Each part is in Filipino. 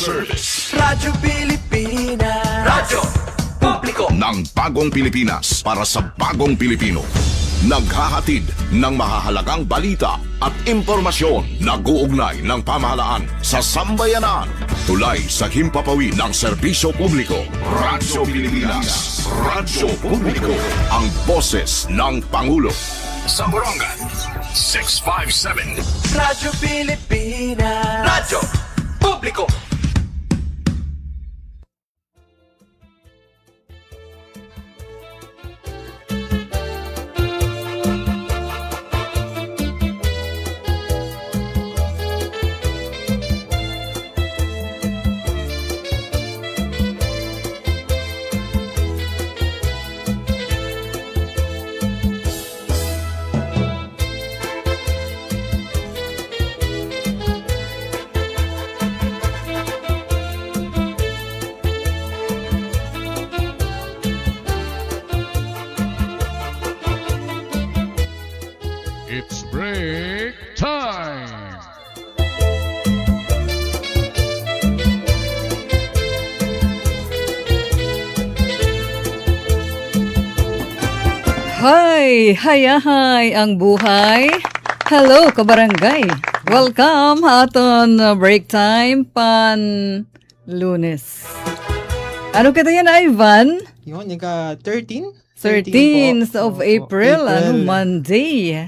service Radyo Pilipinas. Radyo Publiko ng bagong Pilipinas para sa bagong Pilipino. Naghahatid ng mahahalagang balita at impormasyon na guugnay ng pamahalaan sa sambayanan. Tulay sa himpapawid ng serbisyo publiko. Radyo Pilipinas. Radyo Publiko. Ang boses ng Pangulo. Sa Borongan, 657. Radyo Pilipinas. Radyo Publiko. It's break time! Hi! Hayahay ang buhay! Hello, kabarangay! Welcome aton break time pan Lunes. Ano kita yan, Ivan? Yun, yung ka 13? 13th of April, ano, Monday.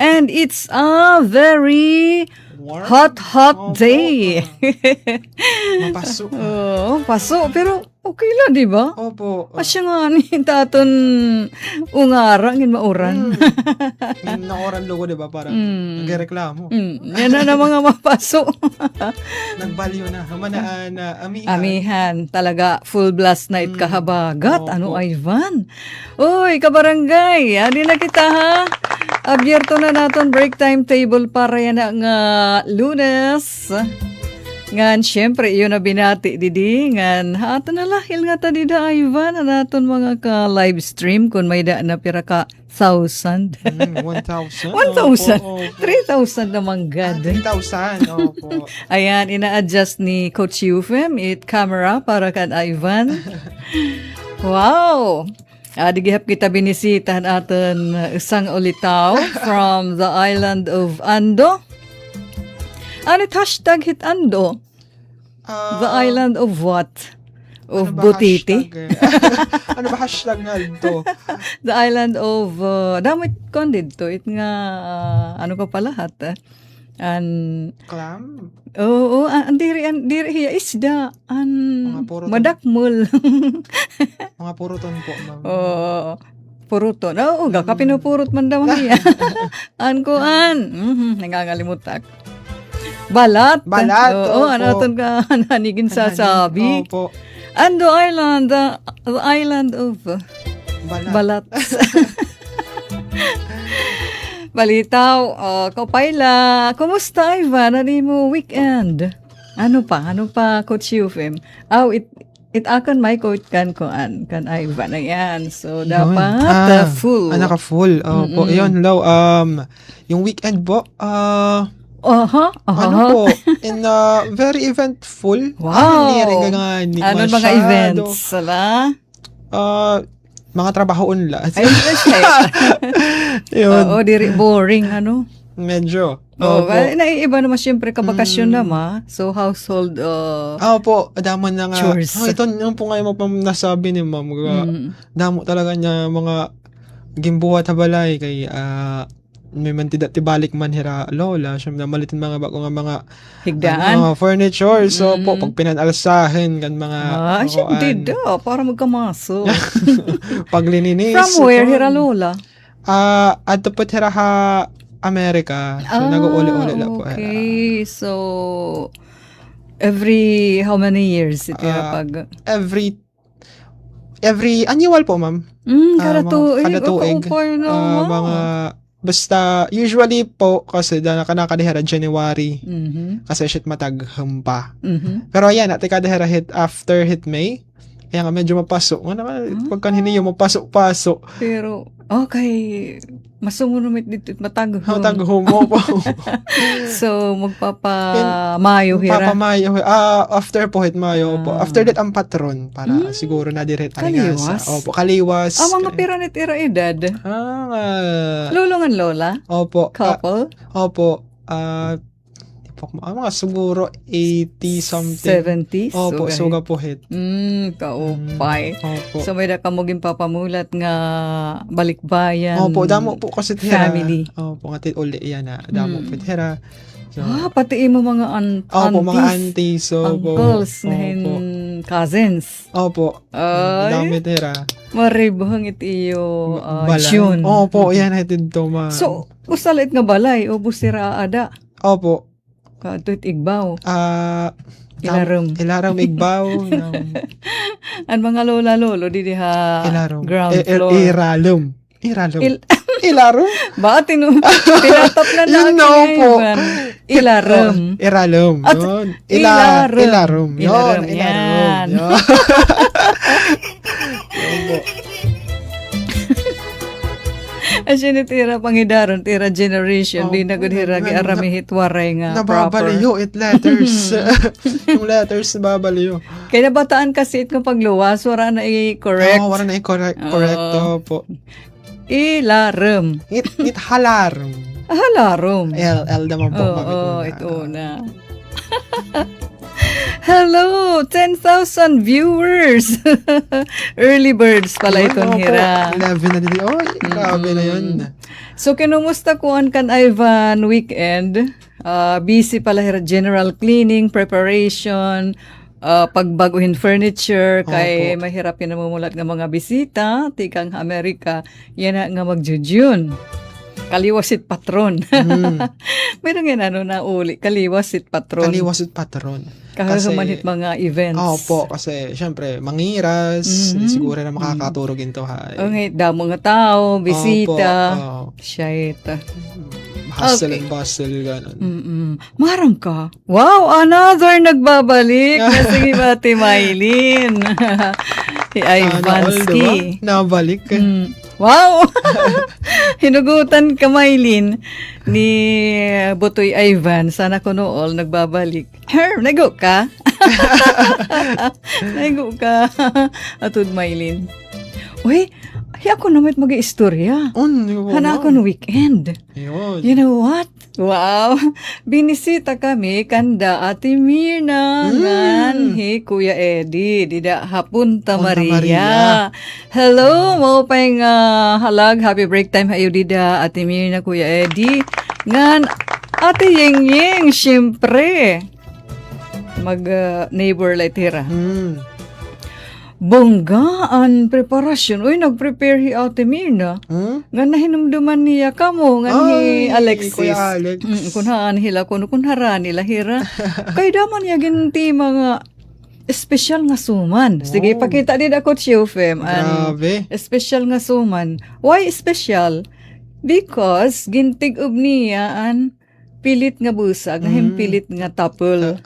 And it's a very Warm? hot Opo. day. Mapasok. Oo, paso. Pero okay lang, di ba? Opo. Asya nga ni taton ungarang in mauran. Yung naoran logo, di ba? Parang nagreklamo. Yan na mga mapaso. Nagbalyo na. Hamanaan na amihan. Amihan, talaga full blast night kahabagat. Opo. Ano, Ivan? Uy, kabarangay, adi na kita ha. Abierto na naton break timetable para yan nga Lunes. Ngan, syempre, iyon na binati, didi. Ngan, hato na lahil nga ta dida, Ivan, na naton mga ka-live stream kung may da na pira ka 1,000. 1,000. 1,000? Opo, opo. 3,000 naman gad. 3,000. Opo. Ayan, ina-adjust ni Coach Yufem it camera para kan Ivan. Wow! Digihap kita binisitahan aton isang ulitaw from the island of Ando. Ano hashtag hit Ando? The island of what? Of Ano ba Butiti? hashtag, ano ba hashtag nga ito? The island of damit kon dito. It nga ano ka pala hat? Clam? Oo, andiri hiya isda Mga puro madakmul. Mga puruton po, ma'am. Oo. Puruton. Oo, ka pinupurot man daw niya. Nangangalimutak. Balat. Balat, Oo, opo. anaton ka nanigin sasabi. Opo. Ando Island, the island of Balat. balat. Balitaw, Kaupayla, kumusta Ivan? Ano mo weekend? Ano pa, Coach Yufem? It akan may quote kan Ivan. Ayan, so dapat full. Naka-full. Opo, yun, low. Yung weekend po, ano po, in very eventful. Wow. Ni Ano mga events? Sala? Mga trabahoon la. Ay, Yun, oo, diri boring, ano? medyo. Oh, Opo. naiiba naman siyempre kabakasyon naman. So, household, Opo, damo na nga. Chores. Ito yung po ngayon nasabi ni ma'am. Damo talaga niya mga gimbuhat habalay kay may man tibalik man hira lola siya na malitin mga bago nga mga higdaan. mga furniture so po pag pinanalsahin kan mga Siyempre daw, para magkamaso. paglininis From where, Hiralola? adto po hira ha Amerika so nag-uli-uli la po hira. Okay, so every how many years ito pag every annual po ma'am. kada tuig, kada tuig. kaupay na Mga basta usually po kasi nakadihara January kasi shit matag humpa. Pero ayan, ate kadihara hit after hit May Kaya nga medyo mapasok. Nga naman, pagka hiniyo, mapasok-pasok. Pero, okay, masungunumit dito, mataghon. Taghom mo po. So, magpapamayo hira. Papamayo. After po, mayo po. After that, ang patron. Para siguro na direct. Kaliwas? Opo, kaliwas. Mga piranit ira edad. Lulungan lola? Opo. Couple? Opo. Mga siguro 80 something. 70s? Opo, Okay. suga po hit. Kaupay. Opo. So, may da ka moging papamulat nga balikbayan. Opo, damo po kasi tira. Family. Opo, nga uli yan na. Damo po tira. So, Pati mo mga opo, aunties. mga aunties. Opo. Uncles, Opo. ngayon cousins. Opo. Ay, Dami tira. maribhang itiyo Balay. tune. Opo, yan natin to ma. So, usalit nga balay, o busira ada. Opo. Katuit igbaw. Ilarom. Ilarom igbaw. Ang mga lola-lolo, di diha Ilarom. ground floor. Iralom. Ilarom? Ba, tinatap na Yun na po. Ilarom. Ilarom. Yun. Ilarom. Ilarom. Yun. Ilarom, Ilarom. yan. Yun. Yun po. Asya ni tira pangidaron, tira generation, di na gud hiragi aramihit waray nga proper. Nababaliyo it letters. Yung letters nababaliyo. Kaya nabataan kasi it kung pagluwas, wala na i-correct. Wala na i-correct. Correcto po. Ilarom. It halarom. Halarom. L naman po. Ito na. Hello, 10,000 viewers. Early birds pala itong hira. 11 na din. Oh, grabe na yun. So, kinumusta ko an kan Ivan weekend? Busy pala hira, general cleaning, preparation, pagbaguhin furniture, kay mahirap yung namumulat ng mga bisita, tikang Amerika, yan na nga magjujun. Kaliwasit patron. Meron nga na uli, kaliwasit patron. Kaliwasit patron. Kakasamanhit mga events. Opo, kasi syempre, mangiras, siguro na makakaturog into hay. Okay, damo nga tao, bisita. Opo, Shit. hustle and bustle, gano'n. Marang ka. Wow, another nagbabalik. Sige ba, Ate Maylin? Si Ivansky. Nabalik. Wow! Hinugutan ka, Maylin, ni Butoy Ivan. Sana ko nool, nagbabalik. Nago ka? Nago ka? Atud, Maylin. Uy, ako naman mag-istorya. Hana ako no weekend. Yun. You know what? Wow! Binisita kami kanda Ate Mirna ngan Kuya Eddie dida Hapunta Maria. Hello, mo pay nga halag happy break time hayo dida Ate Mirna Kuya Eddie ngan Ate Yeng syempre mag neighbor tira. Bonggaan preparasyon. Uy, nag-prepare hi Ate Mirna. Nga nahinumduman niya kamo, nga ni Alexis. Kuya Alex. Kunhaan hila, kunharan nila hira. Kay daman niya ginti mga special nga suman. Sige, pakita din ako Chiofem. Grabe. Special nga suman. Why special? Because gintig-ub niya an pilit nga busag, nga himpilit nga tapel.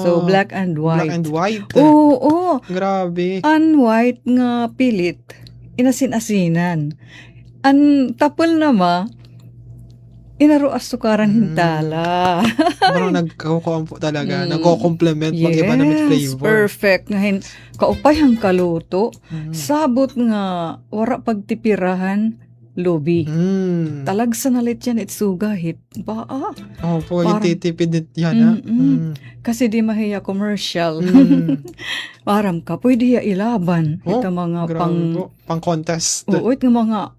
So, black and white. Black and white. Oo. Grabe. An white nga pilit, inasin-asinan. An tapel nama, inaro asukaran hintala. Parang nagkukuha po talaga. Nagko-complement mag iba na mit flavor. Perfect. Ngayon, kaupay hang kaluto. Sabot nga, wara pagtipirahan, lubi. Talag sa nalit yan, itsugahit. Baa. Po, yung titipid yan. Kasi di mahiya commercial. Param ka, pwede ya ilaban. Ito mga pang-contest. Oo, ito mga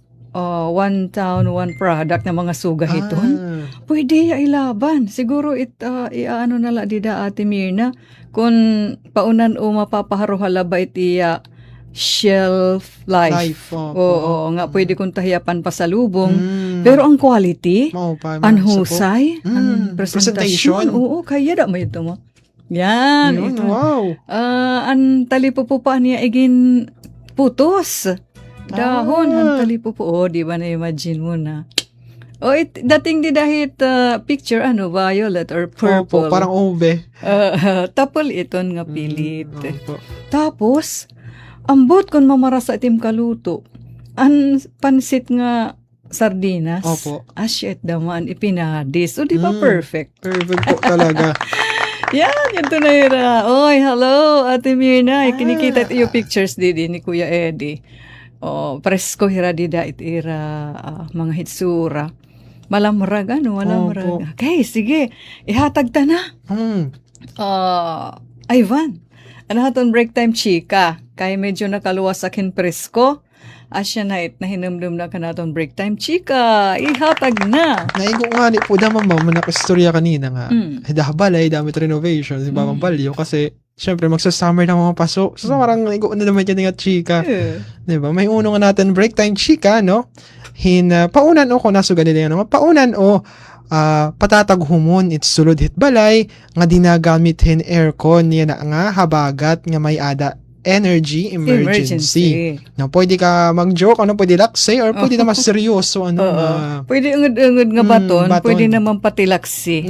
one town, one product na mga sugahiton. Pwede ya ilaban. Siguro iaano nala dida Ate Mirna. Kung paunan o mapapaharuhala ba itiya shelf life. Oo, nga pwede kong tahiyapan pa sa lubong. Pero ang quality, ang husay, ang presentation. Oo, kaya da mo ito mo. Yan. Yun, ito. wow. Ang talipupupa niya igin putos. Dahon, ang talipupo. Oh, di ba na-imagine mo na? Oh, dating di dahit picture, violet or purple. Parang ube. Tapol iton nga pilit. Tapos, ambot kon mamara sa itim kaluto. An pansit nga sardinas. Opo. Asyet daman ipinadis. O di ba perfect? Perfect po talaga. Yan, yan to na ira. Oy, hello, Ate Mirna. Kinikita iyo pictures didi ni Kuya Eddie. Oh, presko hira dida it ira mga hitsura. Malamrag ano, malamrag. Opo. Okay, sige. Ihatag ta na. Ivan, ano haton break time chika? Kaya medyo nakaluwas sa kin presko. Asya na it na hinumdum na ka naton break time chika. Ihatag na. Naigo nga ni po damang mama nakastorya kanina nga. Dabalay, damit renovation, si Babang Balyo. Kasi, syempre, magsa-summer na mga paso. So, marang naigo na naman yan nga chika. Diba? May uno nga natin break time chika, no? Paunan o ko nasugan nila yan. Paunan o patatag humon it sulod hit balay nga dinagamit hin aircon yan nga habagat nga may ada energy emergency. No, pwede ka mag-joke, ano, pwede laksay, or pwede naman seryoso, ano. Pwede ungod-ungod nga baton, baton. pwede naman patilaksi.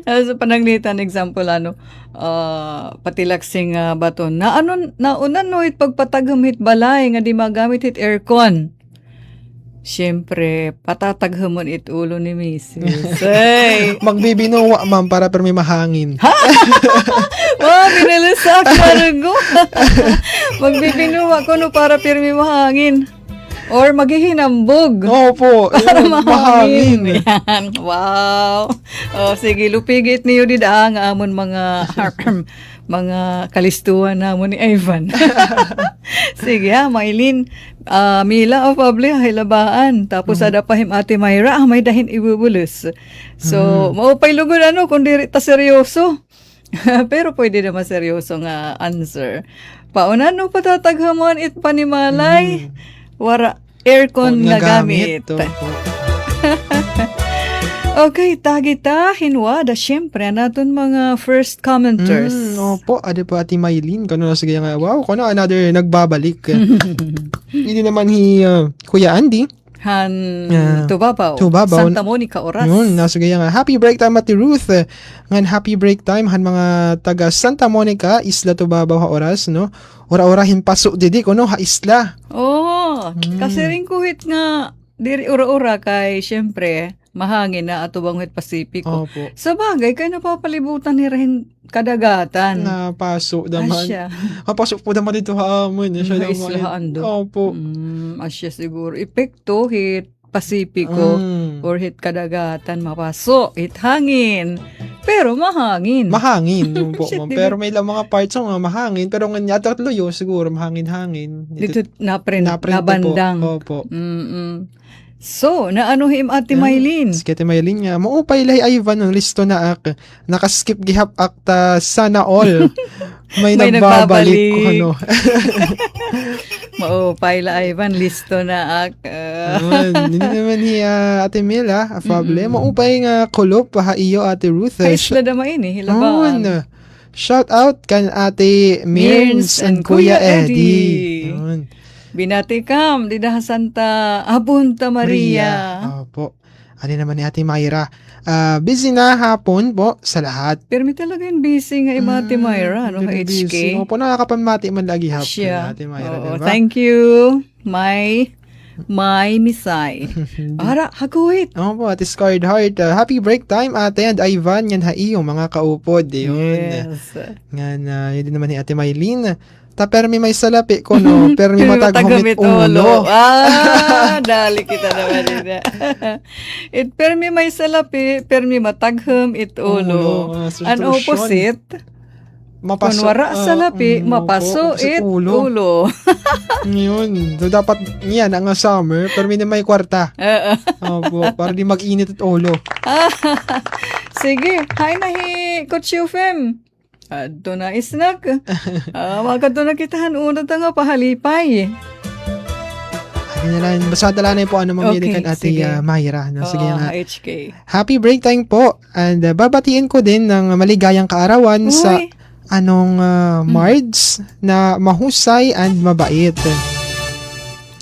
Sa pananglitan, example, patilaksi nga baton. Naunan no, it pagpataghamit balay, nga di magamit it aircon. Siyempre, patataghamon it ulo ni Mrs. Ay! Magbibinuwa, ma'am, para pero may mahangin. Wow, binalisak na rugo. Magbibinuwa ko no para pirmi mahangin. Or maghihinambog. Opo, Para yun, mahangin. Yan. Wow. O, sige, lupigit niyo di ang amon mga mga kalistuhan namon ni Ivan. Sige ha, Maylin. Mila o Pablo, hilabaan. Tapos ada pa him Ate Mayra, may dahin ibubulos. So, maupay lugod ano, kung di ta seryoso. Pero pwede naman seryoso nga answer. Paunan no patataghamon it panimalay. Wara aircon nga gamit. Opo. Okay, tagita hinwada syempre naton mga first commenters. Opo, ade po Ate Maylin, kano na sige nga, wow, kano another nagbabalik. Hindi naman Kuya Andy. Tubabaw. Santa Monica Oras. Yun, nasa gaya nga. Happy break time, Ate Ruth. Ngan happy break time, han mga taga Santa Monica, Isla Tubabaw ha oras, no? Ora-orahin paso didi ko, no? Ha isla. Kasi rin kuhit nga, diri ura-ura kay, syempre, mahangin na ato bang Pasipiko. Opo. Sa bagay, kay napapalibutan ni rin kadagatan. Napaso naman. Asya. Mapasok po naman dito haamon. Mga islahaan do. Opo. Asya siguro. Epekto, hit Pasipiko or hit kadagatan, mapaso, hit hangin. Pero mahangin. Mahangin yung po, ma'am. Pero may lang mga parts nga mahangin. Pero nga yata luyo, siguro mahangin-hangin. Dito nabandang. Opo. So, naano him Ate Maylin? Sige, Ate Maylin nga. Maupay lay Ivan ang listo na ak. Nakaskip gihap akta sana all. May nagbabalik ko, ano. Maupay la Ivan, listo na ak. Hindi naman hiya Ate Mila, afable. Maupay nga kulop, ha iyo Ate Ruth. Kaisla dama ini, hilabaan. Shout out kan Ate Mirns and Kuya Eddie. Yun. Binatikam, dida Santa Abunta Maria. Opo. Ano naman ni Ate Mayra? Busy na hapon po sa lahat. Pero may talaga yung busy nga iba Ate Mayra, no? HK. Opo, nakakapamati man lagi hapon Siya. Ate Mayra, Oo, diba? thank you, my misay. Ara, haguit. Opo, Ate Scarred Heart. Happy break time, Ate and Ivan. Yan haiyo, mga kaupod. Yun. Yes. Yan, yun din naman ni Ate Maylin. Pero may salapi ko, no? Pero may matagumit ulo. Dali kita naman nila. Pero may salapi, pero may matagham it ulo. An opposite, Mapaso, kunwara salapi, mapaso it ulo. Yun. So, dapat yan, ang summer, pero may kwarta. Opo, para di mag-init at ulo. Sige, hi na Coach Ufem. Adto na isnak. Makadto na kitahan una ta nga pahalipay. Basta dala na po ano mamili kan Ate sige. Mayra. No? Sige nga. HK. Happy break time po. And babatiin ko din ng maligayang kaarawan sa Mards na mahusay and mabait.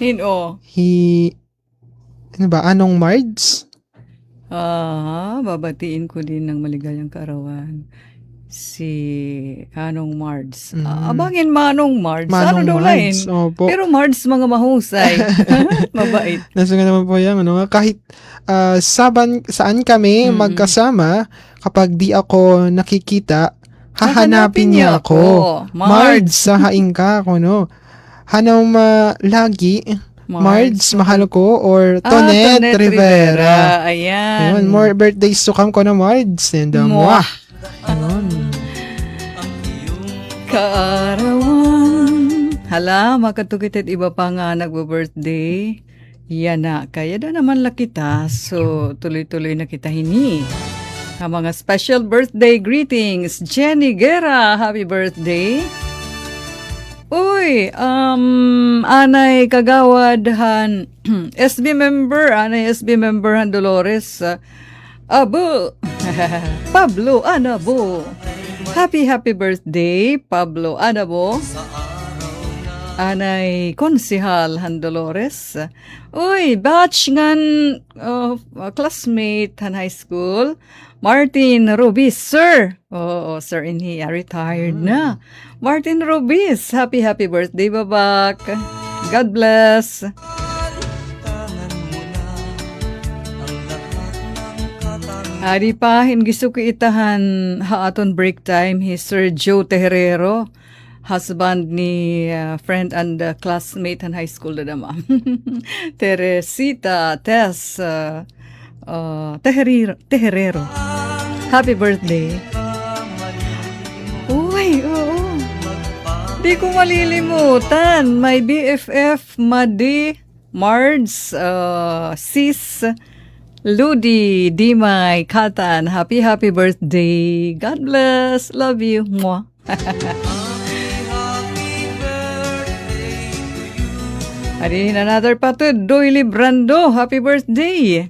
Hino. Ano ba? Anong Mards? Babatiin ko din ng maligayang kaarawan si Manong Mards. Abangin Manong Mards. Manong Ano daw Mards, lain? opo. Pero Mards mga mahusay. Mabait. Nasa nga naman po yan, kahit saan kami magkasama, kapag di ako nakikita, hahanapin niya ako. Mards, sahain ka ako, no? Hanaw lagi, Mards, mahal ko, or Tonet Rivera. Ayan. Ayun, more birthdays to come ko na, Mards. And, Mwah. Ayun. Kaarawan. Hala, makatukit iba pa nga nagbo-birthday. Yan na, kaya na naman la kita. So, tuloy-tuloy na kita hini. Ang mga special birthday greetings. Jenny Guerra, happy birthday. Uy, anay kagawad SB member han Dolores. Abo. Pablo Anabo. Happy birthday, Pablo Anabo. Anay konsihal han Dolores. Uy, batch ngan classmate han high school. Martin Rubis, sir. Oo, sir, and he retired na. Martin Rubis, happy birthday, babak. God bless. Adi pa, gusto ko itahan haaton break time, Sir Joe Teherero, husband ni friend and classmate in high school na naman. Teresita Tess Teherero. Happy birthday. Uy, oo. Di ko malilimutan. My BFF, Madi, Mards, Sis, Ludi, Dimay, Katan. Happy birthday. God bless. Love you. Mwah. Adi, another patud. Doily Brando. Happy birthday.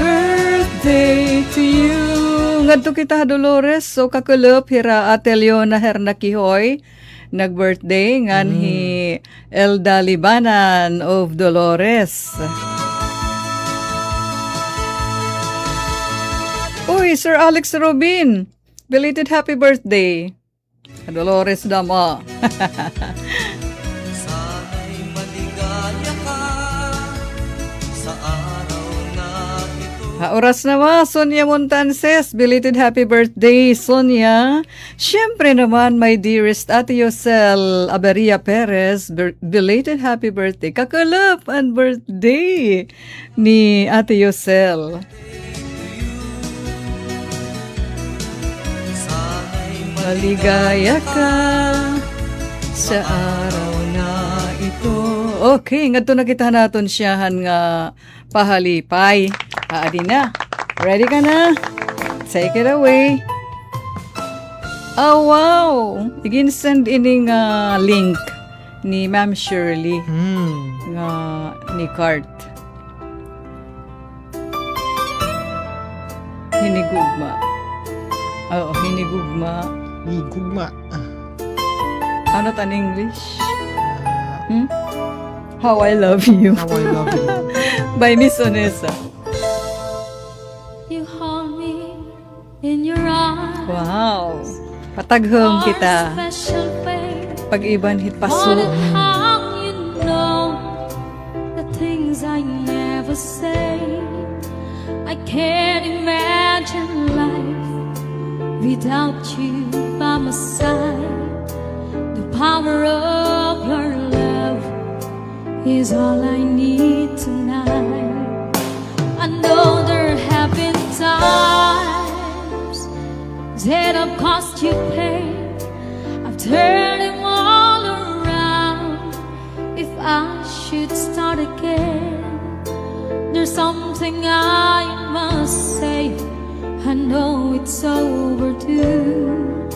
Birthday to you. Ngadto kita Dolores, so kakulop hira atelyo na hernakihoy. Nag-birthday ngan hi Elda Libanan of Dolores. Uy, Sir Alex Robin, belated happy birthday. Dolores dama. Oras na ma, Sonia Montanses, belated happy birthday, Sonia. Siyempre naman, my dearest Ate Yosel Aberia Perez, belated happy birthday. Kakalap ang birthday ni Ate Yosel. Maligaya ka sa araw na ito. Okay, ngadto na kita naton siyahan nga pahalipay. Adi na. Ready ka na? Take it away. Oh, wow. Igin-send ining link ni Ma'am Shirley nga ni Cart. Hinigugma. Oo, hinigugma. Gugma. Ano tan English? How I Love You. How I Love You. By Miss Onesa. You hold me in your arms. Wow. Pataghom kita. Pag-iban hit paso. How you know the things I never say. I can't imagine life without you by my side. The power of your love is all I need tonight. I know there have been times that I've cost you pain. I've turned them all around. If I should start again, there's something I must say. I know it's overdue.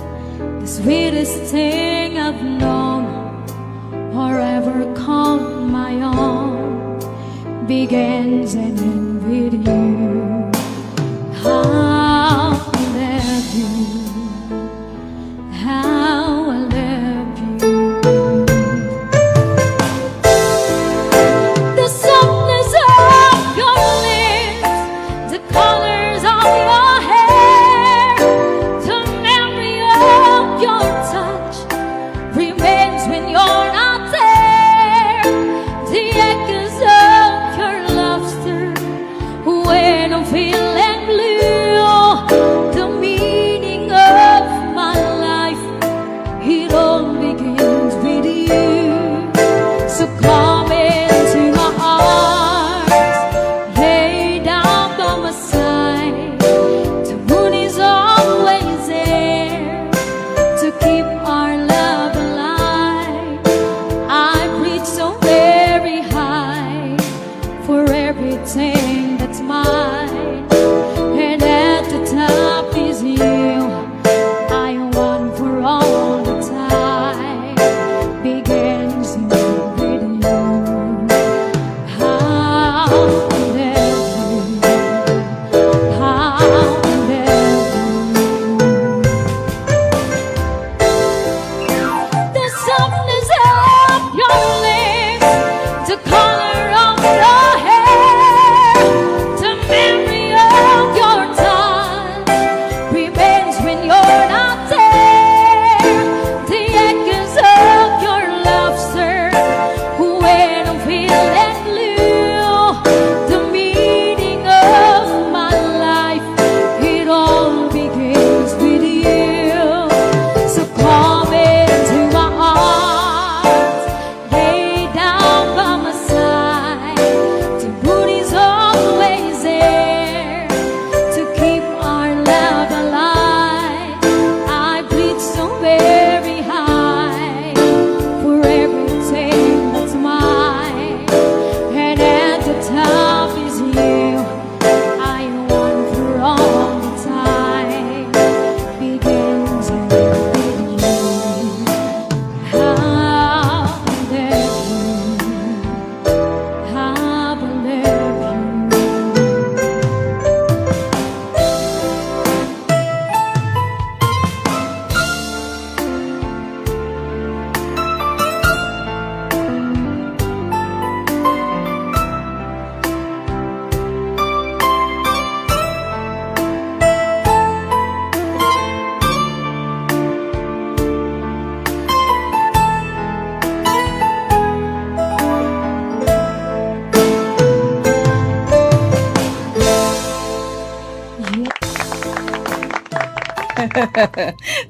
The sweetest thing I've known or ever called my own begins and ends with you. How I love you, how I love you. There's something everything that's mine, and at the top is you. I want for all the time begins with you. How I love you, how I love you. The softness of your lips, the color of your hair, the memory of your touch remains when you're not there. The echoes of your laughter when I'm feeling blue. The meaning of my life, it all begins with you. So come into my arms, lay down by my side. The moon is always there to keep our love alive. I breathe so very high for everything that's mine, and at the top is you. I want for all the time begins with you. How I love you, how I love you.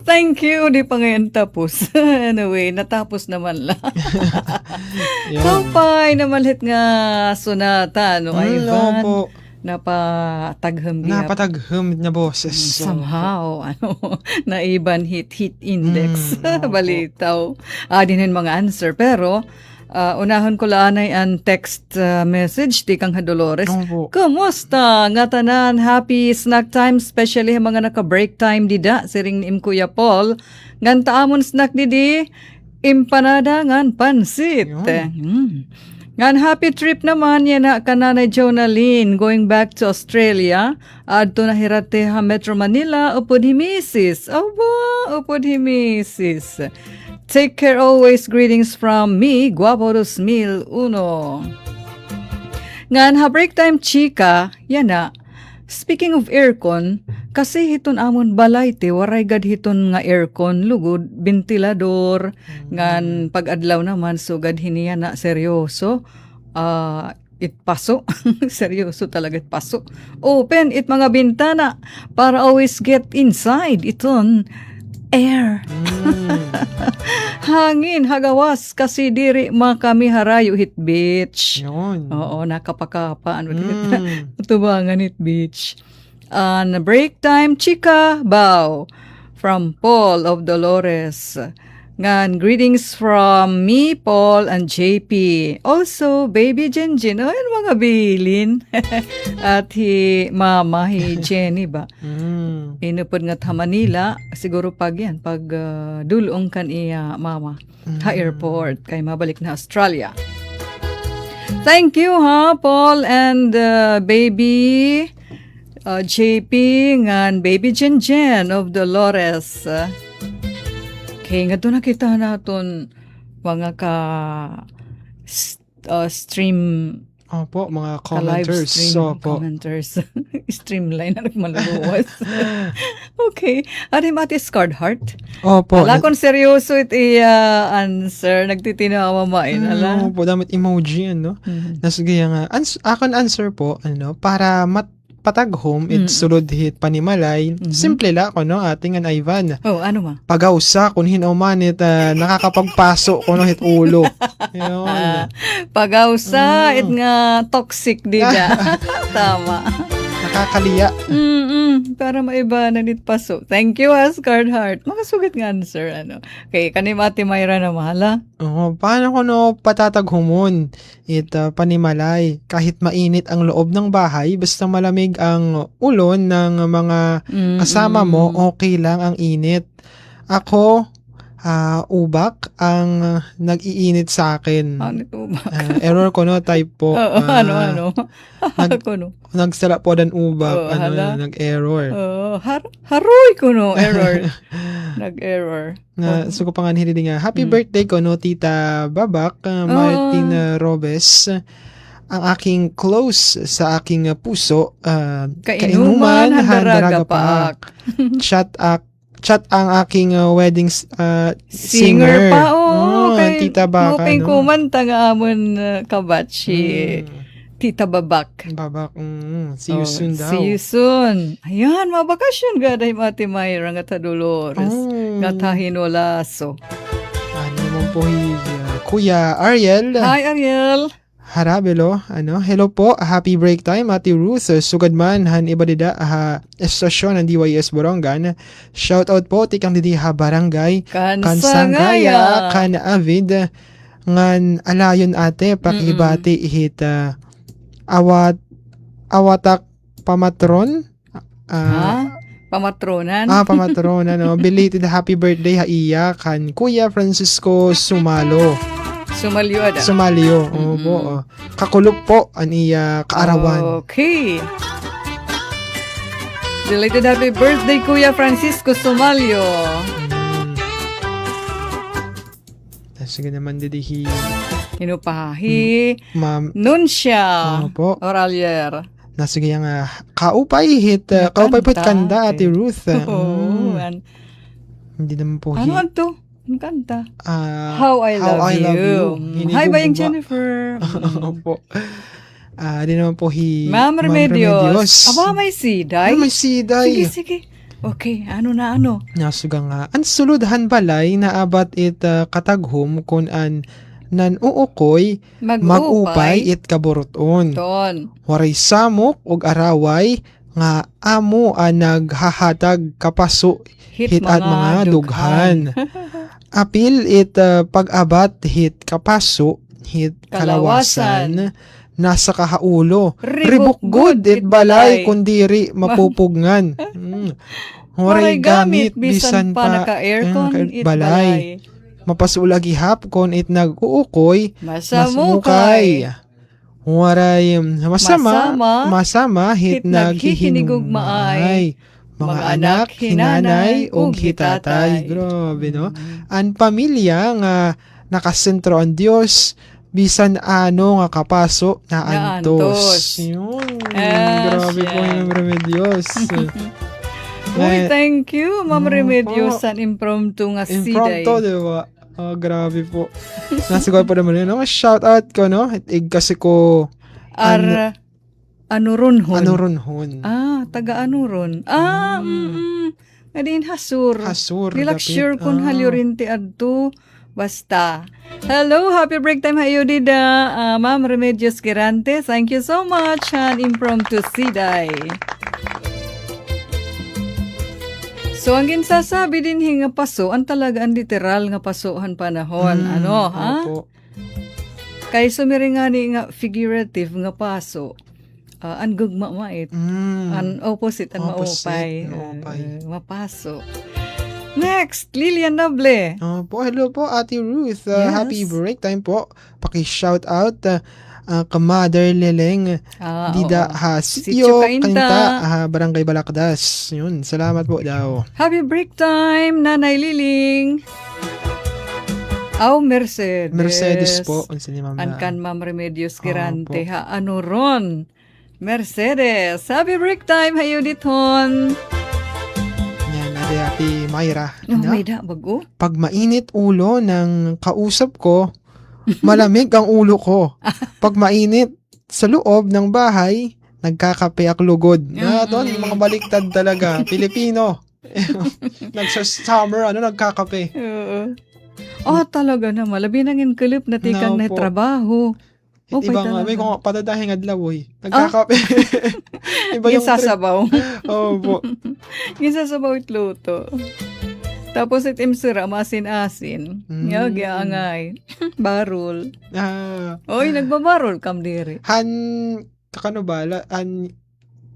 Thank you. Di pa ngayon tapos. Anyway, natapos naman lang. Kampay na malit nga sunata, no, Ivan? Opo. Napatagham niya. Napatagham na boses. Somehow, naiban hit index. Balitaw. Dinin mga answer. Pero, unahon ko lang ay ang text message di kang Dolores. Opo. Kumusta? Nga tanan, happy snack time, especially mga naka-break time dida, siring ni Kuya Paul. Ngan taamon snack didi, empanada ngan pansit. Ngan happy trip naman yan na kananay Jonaline going back to Australia. Adto na hirate ha Metro Manila, upod himisis. Aba, upod himisis. Take care always. Greetings from me, Guapo 2001. Ngan ha break time chika, yan na. Speaking of aircon, kasi hiton amon balay te, waray gad hiton nga aircon, lugod, ventilador, ngan pag-adlaw naman, so gad hiniya na seryoso. Itpaso. Seryoso talaga itpaso. Open it mga bintana para always get inside iton air. Hangin, hagawas, kasi diri makami harayo hit beach. Yun. Oo, nakapakapa. Ano tubangan hit beach. Break time, chika, bow. From Paul of Dolores. Ngan, greetings from me, Paul, and JP. Also, baby Jenjin. Oh, yan mga bilin. At mama, Jenny ba? Inupod nga ta Manila, siguro pag dulong kan iya mama ha airport kay mabalik na Australia. Thank you ha Paul and baby JP ngan baby Jen of Dolores. Kay nga doon nakita naton mga ka stream. Opo, mga Ka live commenters. stream Opo. commenters. Streamline na nagmaluwas. Okay. Ano yung Matis Card Heart? Opo. Ala kung seryoso iti answer, nagtitinawa main. Ala. Opo, damit emoji, ano? Nasugaya nga. Akon answer po, para pataghom, it's sulod hit panimalay. Simple la ko, no? Ating an Ivan. Oh, ano ma? Pagawsa, kung hinaumanit, nakakapagpaso ko no hit ulo. Yun. Pagawsa, it nga toxic dida. Tama. Nakakaliya. Para maiba na nit paso. Thank you, Asgard Heart. Makasugat nga answer, ano. Okay, kanim Ate Myra na mahala. Oo, paano ko no patataghumon? Panimalay. Kahit mainit ang loob ng bahay, basta malamig ang ulon ng mga kasama mo, okay lang ang init. Ako, ubak ang nag-iinit sa akin. Ano ito ba? Error ko no, type po. Oo, ano? Ako, no? Nagsala po dan ubak. Oo, hala. Nag-error. Haroy ko, no? Error. Nag-error. So ko pa nga nilili nga. Happy birthday ko, no, Tita Babak, Martin Robes. Ang aking close sa aking puso. Kainuman, handaraga paak. Chat ang aking wedding Singer pa, kay Tita Baka, mopeng no? kumanta nga amon kabatsi. Tita Babak. Babak, see you soon daw. See you soon. Ayan, mabakasyon gaday Ate Myra nga ta Dolores. Nga ta Hinolaso. Ano naman po Kuya Ariel. Hi, Ariel. Harabelo, hello po, happy break time, Ate Ruth, sugad man, han ibadida, estasyon ng DYS Borongan, shout out po, tikang didiha barangay, kansangaya, kan avid, ngan alayon ate, pakibati ihit, awatak pamatron, Pamatronan? Pamatronan, belated happy birthday, haiya, kan Kuya Francisco Sumalo. Sumalyo. Opo. Kakulog po ang iya kaarawan. Okay. Belated happy birthday, Kuya Francisco Sumalyo. Sige naman didihi. Inupahi. Ma'am. Nunsya. Opo. Oralier. Sige nga kaupay hit. Kaupay po't kanda, Ate Ruth. Hindi naman po Ano to? Ang kanta. How I Love You. Hi, Bayang Hinigugma. Jennifer. Opo. Di naman po Ma'am Remedios. Aba, may siday. May siday. Sige. Okay, ano? Nasuga nga. Ang suludhan balay na abat kataghum kung an nan uukoy mag-upay it kaburuton. Ton. Waray samok og araway nga amo naghahatag kapaso hit at mga dughan. Apil it pag-abat hit kapaso hit kalawasan nasa kahaulo. Ribok good it balay kundiri mapupugngan. Horay gamit bisan pa naka-aircon it balay. Mapasulagi hap kon it nag-uukoy masmukay. Waray masama hit naghihinugmaay. Mga anak, hinanay, ug hitatay. Grabe, no? Ang pamilya nga nakasentro ang Diyos, bisan ano nga kapaso na antos. Yun. Grabe po yung Remedios. Uy, thank you, Ma'am Remedios, sa impromptu nga siday. Impromptu, di ba? Grabe po. Nasigay po naman yun. Shout out ko, no? Kasi ko... Anurunhon. Taga Anuron. Ngadin hasur. Nilak dapit. sure kung halyorinti adto. Basta. Hello, happy break time hayo dida. Ma'am Remedios Girante. Thank you so much. Han impromptu siday. So, ang ginsasabi din nga paso, ang talaga ang literal nga pasohan panahon. Opo. Kay sumiringani nga figurative nga paso. Ang gugma mait. Ang opposite, ang maupay. Mapaso. Next, Lilian Noble. Hello po, Ate Ruth. Happy break time po. Paki-shout out Mother Leleng. Dida Sityo Kainta, Barangay Balakdas. Yun, salamat po daw. Happy break time, Nanay Liling. Mercedes. Mercedes po. Ankan Ma'am Remedios Girante. Ron? Mercedes. Happy break time. Hayo dithon. Yan, Ate Myra. May bago? Pag mainit ulo ng kausap ko, malamig ang ulo ko. Pag mainit sa loob ng bahay, nagkakape ak lugod. Doon, mga baliktad talaga. Pilipino. Nagsa-summer, nagkakape. Talaga na. Malabi nang inkalip na tikang na trabaho. Okay, Iba nga, talaga. may kung patadahing adlaw eh. Nagkakape. Iba Yung yung trip. sasabaw. Opo. Yung sasabaw it luto. Tapos itim sira, masin-asin. Yung angay. Barul. Oy, nagbabarol kam diri. Kakano ba?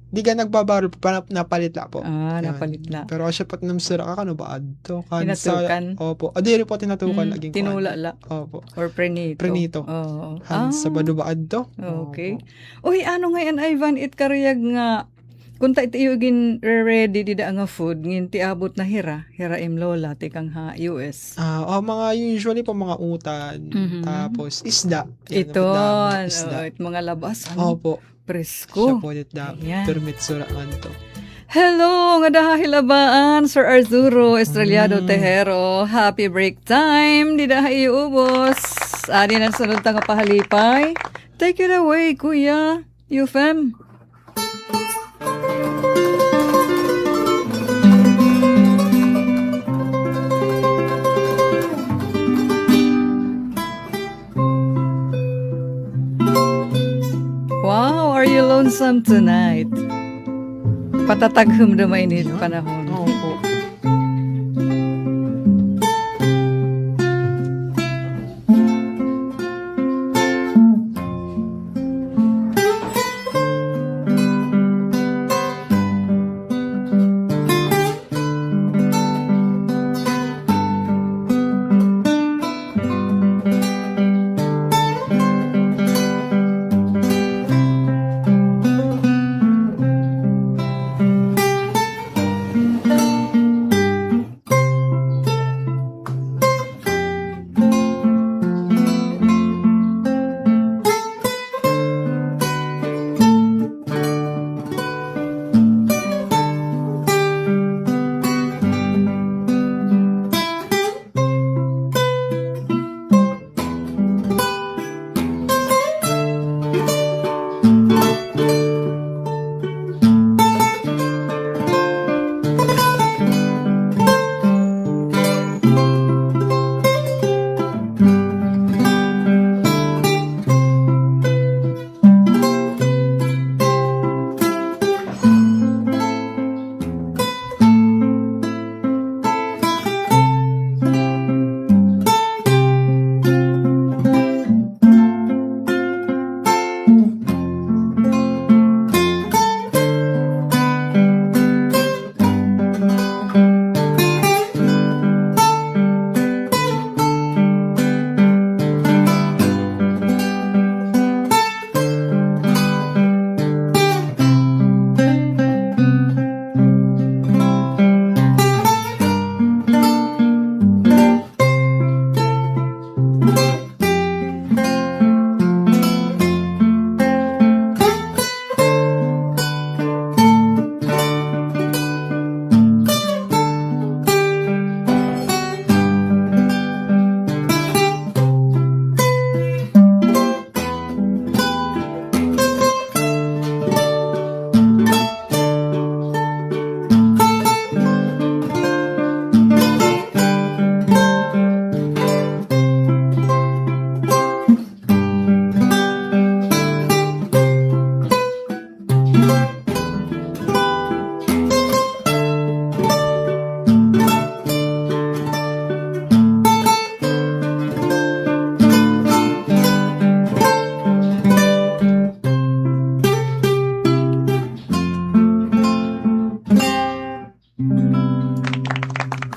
Di ka nagbabarol pa napalit la po. Ah, Yan. napalit la. Pero siya pat namsira kakano ba adto? Tinatukan? Opo. Diri po tinatukan laging kuan. Tinula la. Opo. Or prenito. Prenito. Oo. Sa bado ba adto? Okay. Uy, ano ngayon, Ivan, it kariyag nga, kung ta itiyugin ready dida nga food, nginti abot na hira im lola, tikang ha, US. Mga usually po mga utan, tapos isda. Yan, Ito, damo, isda. it mga labasan. Opo. Siya Presko. po ulit na Ayan. permit surakan to. Hello, nga dahahilabaan, Sir Arturo Estrellado Tejero. Happy break time. Di dahay iubos. Adi na sunod nga pahalipay. Take it away, Kuya. UFM. Wow, are you lonesome tonight? Patataghum na mainit panahon. Opo.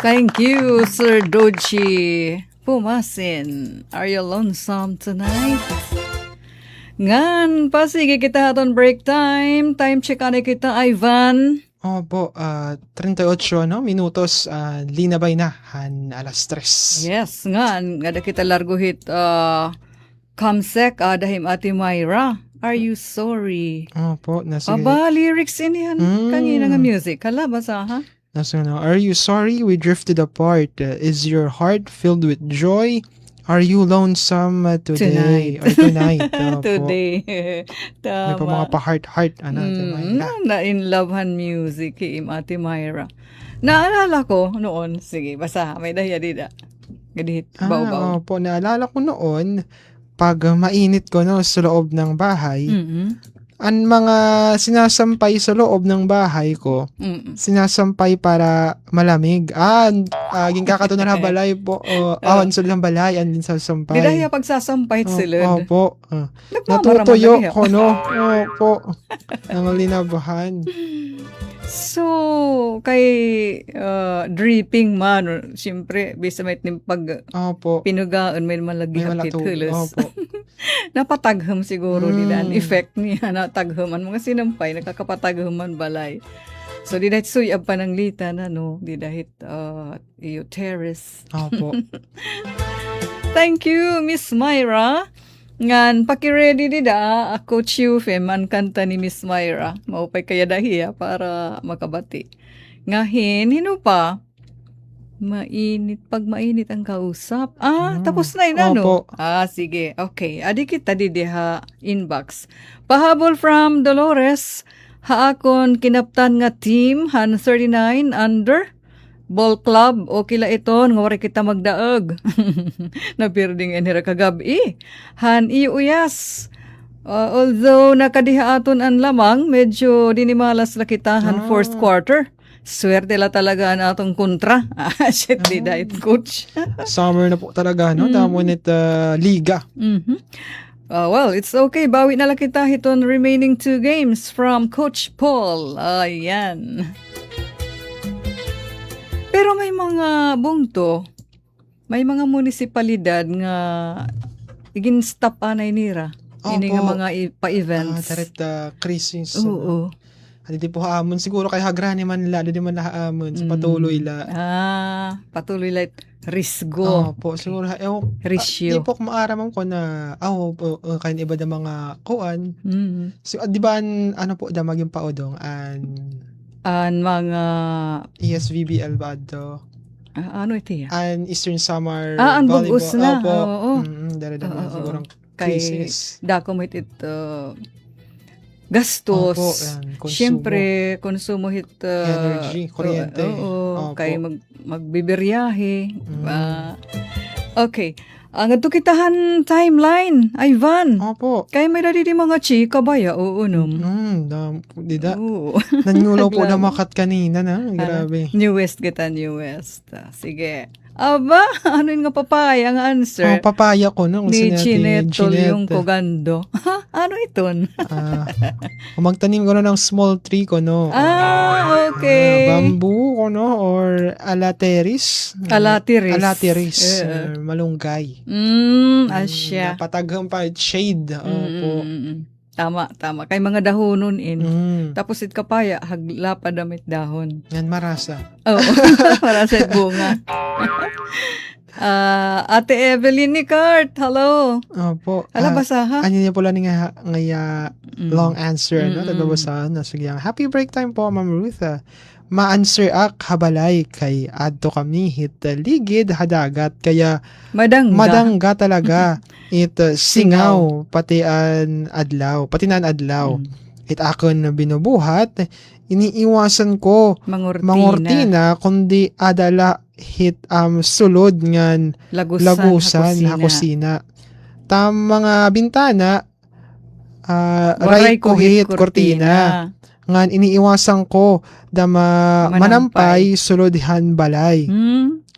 Thank you, Sir Doji Pumasin. Are you lonesome tonight? Ngan, pasige kita haton break time. Time check ane kita, Ivan. Opo, 38 no? Minutos, linabay na, alas 3. Yes, ngan, ngada kita larguhit, kamsek, dahim ati Myra. Are you sorry? Opo, nasa Aba, lyrics in yan. Kanina nga music. Kala, basa ha? Are you sorry we drifted apart? Is your heart filled with joy? Are you lonesome today? Or tonight? Opo. Today. May pa mga Tama. pa-heart-heart. Na-in lovehan music kay Ate Myra. Naalala ko noon, sige, basa, may dahya dida. Gadihit, baw-baw. Opo, naalala ko noon, pag mainit ko no sa loob ng bahay, Mm-mm. ang mga sinasampay sa loob ng bahay ko, Mm-mm. sinasampay para malamig. Aging kakatunan na balay po. Awan sa ng balay, andin sa sampay. Di dahil pagsasampay silid. Opo. Nagmamaraman Natutuyo na ko, no? Opo. Ang linabahan. So, kay dripping man, siyempre, bisa may pag Opo. pinugaan, may malagi May hapit malatulo. hulos. Opo. Napatagham siguro nila. Ang effect niya na taghaman. Mga sinampay, nakakapataghaman balay. So, di dahit suyab pa ng litan, di dahit iyo terrace. Opo. Thank you, Miss Myra. Ngan, paki-ready dida, Coach Euphem, ang kanta ni Miss Myra. Maupay kaya dahiya para makabati. Ngahin, hino pa? Pag mainit ang kausap. Tapos na yun, ano? Opo. Sige. Okay. Adi kita diha inbox. Pahabol from Dolores. Haakon kinaptan nga team, han 39 under. Ball club, o kila ito, nga wari kita magdaag. Napirding enhira kagabi. Han iuyas. Although nakadiha aton ang lamang, medyo dinimalas la kita han fourth quarter. Swerte la talaga ang atong kontra. Shit, di dahit coach. Summer na po talaga, no? Damo nit liga. Mhm. Well, it's okay. Bawi na lang kita hiton remaining 2 games from Coach Paul. Ayan. Pero may mga bungto, may mga munisipalidad nga igin-stop anay nira. Ini nga Opo. mga pa-events. Tarit crisis. Oo. Hindi po haamon. Siguro kay hagrani man nila, hindi man haamon. So, patuloy la. Patuloy lang risgo. Opo, siguro. Risyo. Di po maaramam ko na, kain iba da mga kuan. Mm. So, di ba, ano po, da maging paodong, Ang mga, ESVBL ba do? ano ito ya? An Eastern Summer Ang Volleyball. bugos na. Opo. Oo. Dara-dara Oo. siguro Kay crisis. dakomit ito gastos. Opo, yan, konsumo. Siyempre, konsumo hit Energy, kuryente. Oo, Opo. kay magbibiryahe. Okay. Ang ato kitahan timeline, Ivan. Opo. Kay may dadi di mga chika ba ya? Oo, Di da. Oo. Nanyulaw po na makat kanina na. Grabe. Newest kita, newest. Sige. Aba, ano yung nga papaya ang answer? Papaya ko no. Ni Chinetol yung kogando. Ano iton? Magtanim ko na ng small tree ko no. Okay. Bamboo ko no or alateris. Alatiris. Malunggay. Asya. Napataghang pa shade. Opo. Tama. Kay mga dahonon Mm. Tapos it kapaya, hagla pa damit dahon. Yan marasa. Oo. Para sa bunga. Ate Evelyn ni Kurt, hello. Opo. Basaha. Ano niya pala nga long answer, no? Tagbabasahan na. Sige, happy break time po, Ma'am Ruth. Ma-answer ak habalay kay adto kami hit ligid hadagat kaya madangga talaga it singaw pati nan adlaw it akon binubuhat iniiwasan ko mangortina kundi adala hit sulod ngan lagusan ha kusina tam mga bintana ray ko hit kortina ngan iniiwasan ko da manampay sulodhan balay.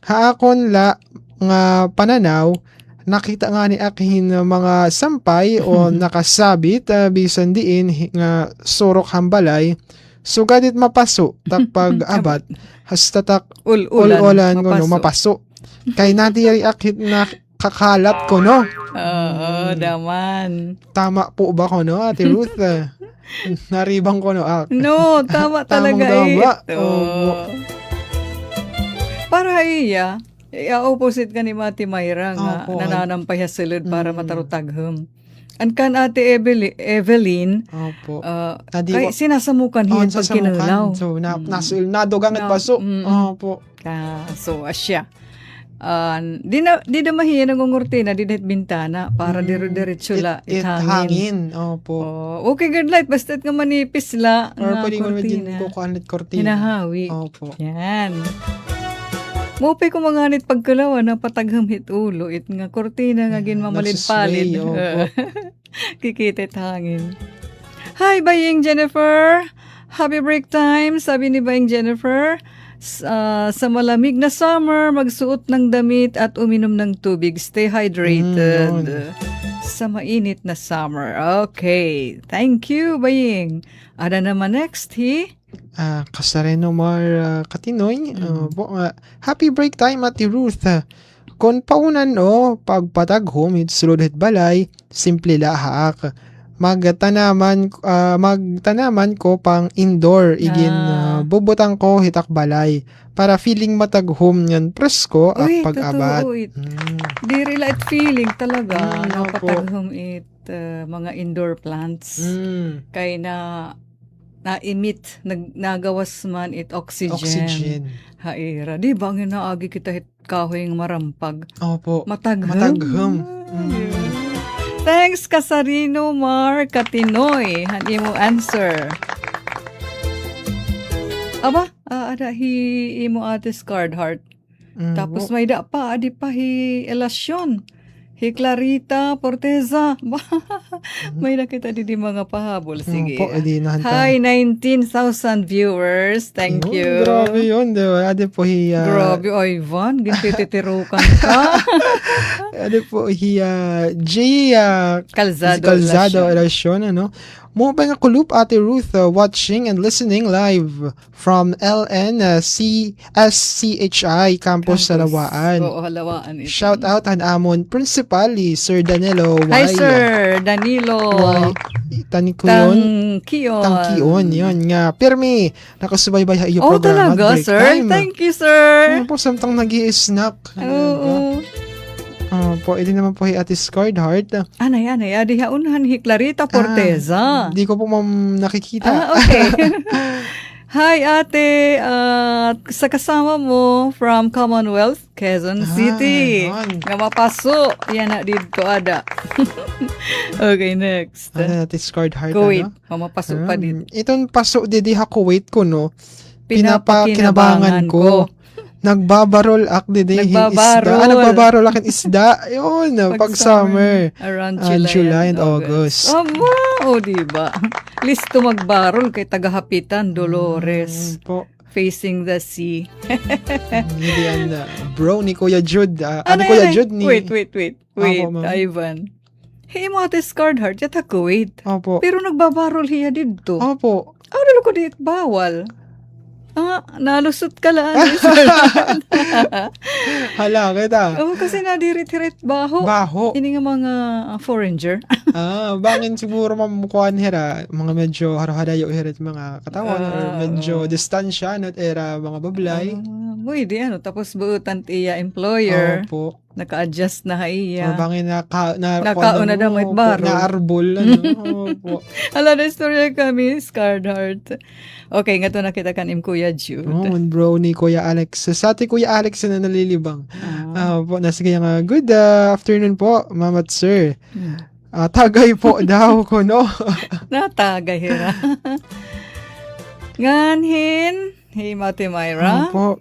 Haakon la nga pananaw nakita nga ni akin mga sampay o nakasabit bisan diin nga surok hambalay sugadit mapaso takpag abat hasta tak ul-ulan ko no mapaso kay natiri akit na kakalat ko no. Oo, daman. Tama po ba ko no Ate Ruth? Naribang ko no. No, tama talaga ito. Para iya, opposite ka ni Mati Mayra nga nananampay sa silid para matarutagham. An kan Ate Evelyn, Opo. kay sinasamukan hiyan pag kinulaw. So, nadugang at paso. Opo. So, asya. Di na mahiya ng ngurtina, di na bintana, para diro-diretso la hangin. Opo. Okay, good light, basta't nga manipis la. Or nga pwede mo naman din kurtina. kukuanit kortina. Hinahawi. Opo. Yan. Mopay ko manganit pagkalawa na pataghamhit ulo. It nga kortina nga ginmamalid-palid. Nagsusway, opo. Kikitit hangin. Hi, Baying Jennifer. Happy break time. Sabi ni Baying Jennifer, sa malamig na summer, magsuot ng damit at uminom ng tubig. Stay hydrated. Sa mainit na summer. Okay. Thank you, Baying. Ada naman next, Kasareno Mar Katinoy. Happy break time, Ate Ruth. Kon paunan pagpataghom sulod het balay, simple lahak. Magtanaman ko pang indoor igin bubutang ko hitak balay para feeling mataghom ngan presko at pag-abat. Diri light feeling talaga na opo. pataghom mga indoor plants. Kay na-emit, nagawas man oxygen. Haira. Di ba ang naagi kita hit kahoy ng marampag? Opo. Matagham. Thanks, Kasarino Mar Katinoy. Hindi mo answer. Aba, ada imo ates card heart. Tapos may da pa, adi pa elasyon. Clarita Porteza. May nakita di mga pahabol. Sige. Opo, edi nahanta. Hi, 19,000 viewers. Thank you. Grabe yun. Diba? Ade po Grabe, Ivan. Gintititirukan ka. Ade po J. Calzado Elasyon, ano? Mo pa nga kulup, Ate Ruth, watching and listening live from LNCSCHI Campus sa Lawaan. Oo, Lawaan. Ito. Shout out han amon Principally, Sir Danilo. Hi, Sir Danilo. Tangkiyon, yun nga. Pirmi, nakasubaybay ha iyo programa. Talaga, break sir? time. Thank you, sir. Ano po, samtang nag-i-snack. Oo. Po, edi naman po Ate Scarred Heart. Anay, adi haunahan Clarita Porteza. Di ko po nakikita. Okay. Hi, ate. Sa kasama mo from Commonwealth, Quezon City. Yun. Nga mapaso. Yan na dito, ada. Okay, next. Ate Scarred Heart, Kuwait. ano? Mamapasok pa dito. Itong paso, di ha Kuwait ko, no? Pinapakinabangan ko. Nagbabarol ak Nagbabarol akin isda. Yun, pag summer. Around July and August. Diba? Listo magbarol kay tagahapitan Dolores. Po. Facing the sea. Hindi yan. Bro ni Kuya Jude. Kuya Jude ni... Wait, Apo, ma'am. Ivan. Hey, mo ate Scarred Heart, yata Kuwait. Opo. Pero nagbabarol hiya dito. Opo. Ano ko dito? Bawal. Nalusot ka lang. Hala, kita. Kasi nadirit-hirit baho. Ini nga mga foreigner. Bangin siguro mamukuhan hira, mga medyo haro-harayo hirit mga katawan or medyo distansya, not era mga bablay. Di tapos buutan tiya employer. Opo. Naka-adjust na iya. Or bangin nakauna na may baro. Na-arbol. Opo. Ala na istorya kami, Scarred Heart. Okay, nga to nakita kan Kuya Jude. Bro ni Kuya Alex. Sa ating Kuya Alex na nalilibang. Po, sige nga, good afternoon po, ma'am at sir. Tagay po daw ko, no? Natagay, hira. Nganhin, hey, Mate Myra. Po,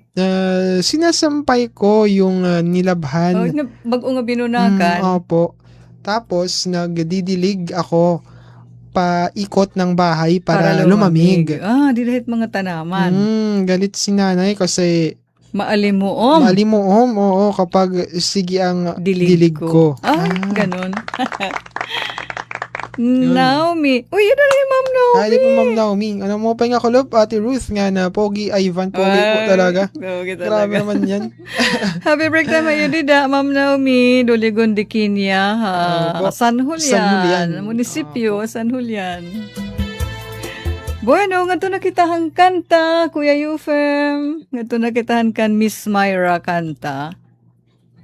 sinasampay ko yung nilabhan. Bago nga binunakan. Opo. Tapos, nagdidilig ako paikot ng bahay para lumamig. Di lahat mga tanaman. Galit si nanay kasi Maalimuom, oo, kapag sige ang dilig ko. Ganun. Naomi. Uy, yun na rin, Ma'am Naomi. Di po, Ma'am Naomi. Ano mo pa nga kulop, Ate Ruth nga na Pogi Ivan. Pogi po talaga. Pogi talaga. Grabe naman yan. Happy break time ayun dida, Ma'am Naomi. Duligon de Kinya, San Julian. Munisipyo, San Julian. Bueno, nga to nakitahan kanta, Kuya Euphem. Nga to nakitahan kan Miss Myra kanta.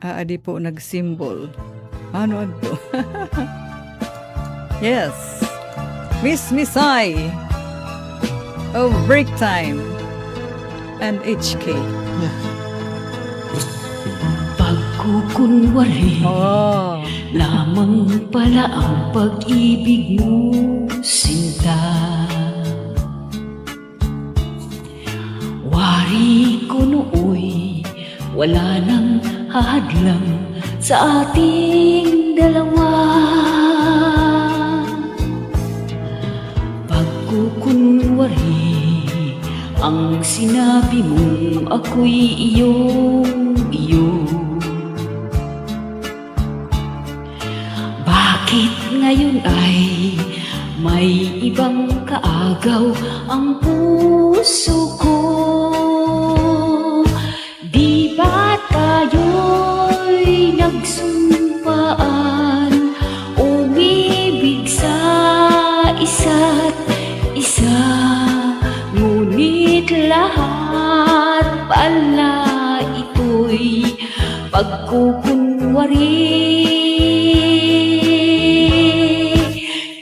Adi po nag-symbol. Ano ito? Yes. Miss Misay. Break time. And HK. Pagkukunwari lamang pala ang pag-ibig mo, sinta. Wari ko nooy wala nang hahadlang sa ating dalawa. Pagkukunwari ang sinabi mong ako'y iyo. Bakit ngayon ay may ibang kaagaw ang puso ko? Di ba tayo'y nagsumpaan umibig sa isa't isa? Ngunit lahat pala ito'y pagkukunwari.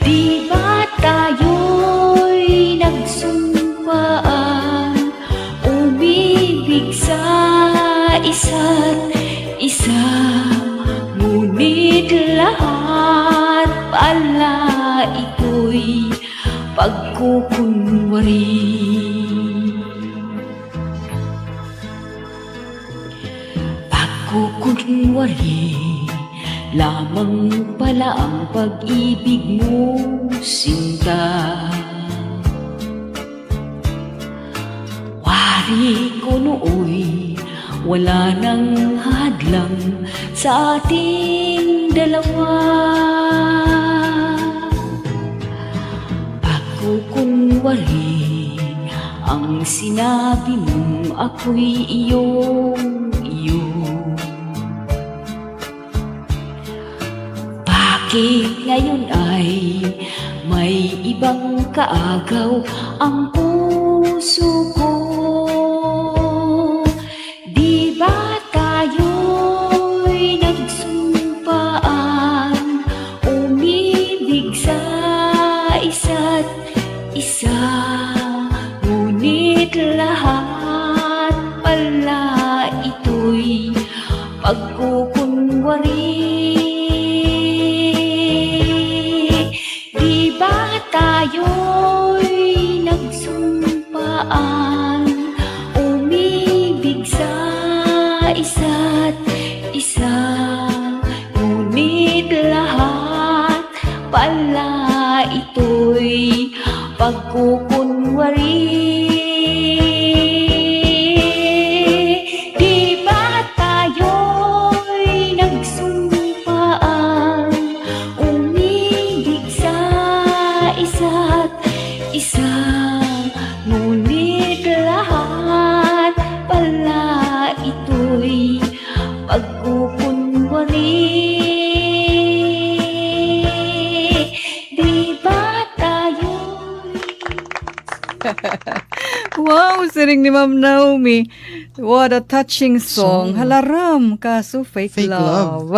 Di ba tayo'y nagsumpaan umibig sa isa't isa? Ngunit lahat pala ito'y pagkukunwari. Pagkukunwari lamang pala ang pag-ibig mo, sinta. Wari ko nooy wala nang hadlang sa ating dalawa. Pagkukunwari ang sinabi mong ako'y iyo. Bakit ngayon ay may ibang kaagaw ang puso ko? Di ba tayo'y nagsumpaan umibig sa isa't isa? Ngunit lahat pala ito'y pagkukunwari. Tayo'y nagsumpaan umibig sa isa't isa. Ngunit lahat pala ito'y pagkukunwari. Di ba tayo'y nagsumpaan umibig sa isa't isa? Ngunit lahat pala ito'y pagkukunwari. Di ba tayo'y... Wow, siring ni Ma'am Naomi. What a touching song. Halaram, kaso fake love.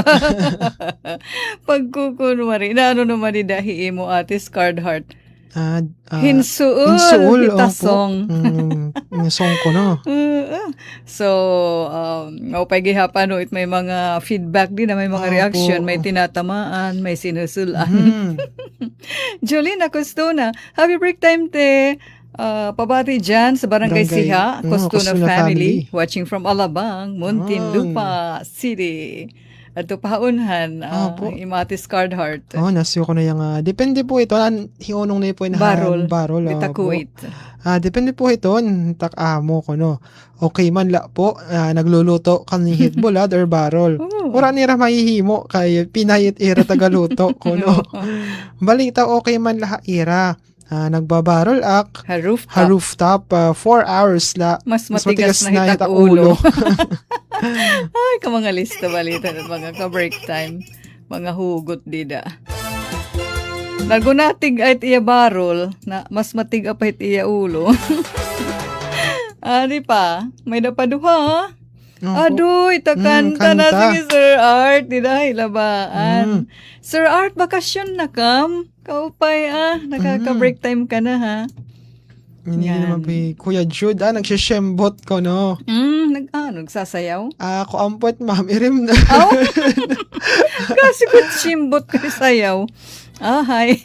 Pagkukunwari. Na ano naman idahi mo, Ate Scarred Heart? Hinsuul, ita song. Yung song ko na. So, upay gihapan it may mga feedback din na may mga reaction, may tinatamaan, may sinusulan. Jolene Acostona, happy break time te. Pabati dyan sa Barangay Siha, Acostona family, watching from Alabang, Muntinlupa City. At pahaunhan, Imati Scarred Heart. Nasiyo ko na yung, depende po ito, hiunong na po yung barol. Bitakuit. Depende po ito, takamo ko, no. Okay man la po, nagluluto kanihit bulad or barol. Ura nira mahihimo, kay pinahit ira tagaluto ko, no. Balita, okay man la ira. Nagbabarol ak rooftop 4 hours la mas matigas na hitak ulo. Ay, mga lista balita at mga ka-break time, mga hugot dida. Nagunatig at iya barol na mas matiga pa it iya ulo. Di pa, may napaduha. Aduy, takanta na sige Sir Art, di dahil labaan. Sir Art, bakasyon na kam. Kaupay nakaka-break time ka na ha. Hindi naman pa Kuya Jude, nagsishembot ko, no? Nagsasayaw? Ako ampot, ma'am, irim na. Kasi kung simbot ka sayaw. Hi.